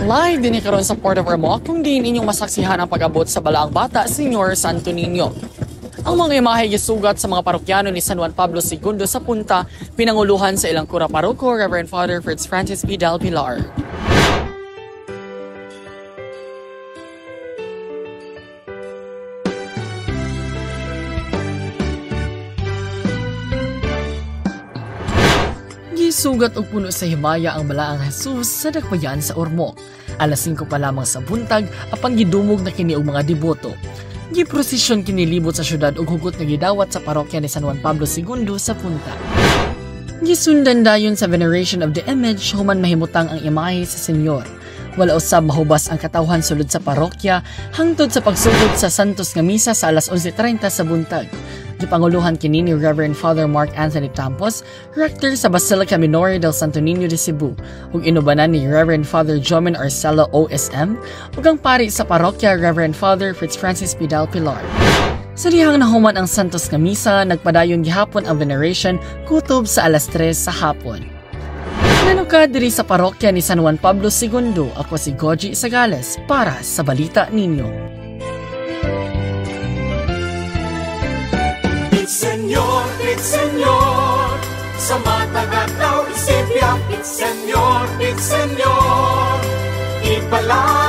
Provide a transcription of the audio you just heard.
Live din karon sa Port of Ormoc kung diin inyong masaksihan ang pag-abot sa Balaang Bata, Senior Santo Niño. Ang mga imahe gisugat sa mga parokyano ni San Juan Pablo II sa punta, pinanguluhan sa ilang kura paroko, Reverend Father Fritz Francis P. Del Pilar. Gisugat og puno sa himaya ang balaang Jesus sa dakbayan sa Ormoc. Alas 5 pa lamang sa buntag, apang gidumog na kini og mga deboto. Giprosesyon kini libot sa syudad ug hugot nga gidawat sa parokya ni San Juan Pablo II sa punta. Gisundan dayon sa veneration of the image human mahimutang ang imahe sa Senyor. Wala usab mahubas ang katawhan sulod sa parokya hangtod sa pagsugod sa Santos nga misa sa alas 11:30 sa buntag. Gipanguluhan kini ni Reverend Father Mark Anthony Tampos, Rector sa Basilica Minore del Santo Niño de Cebu, ug inubanan ni Reverend Father Jomen Arcelo OSM, ug ang pari sa parokya Reverend Father Fritz Francis P. Del Pilar. Sa dihang nahuman ang Santos nga misa, nagpadayon gihapon ang veneration kutob sa alas 3 sa hapon. Nanuka diri sa parokya ni San Juan Pablo II, ako si Goji Sagales para sa Balita Ninyo. Señor, sa matagataw isipya, Señor, Señor, ipala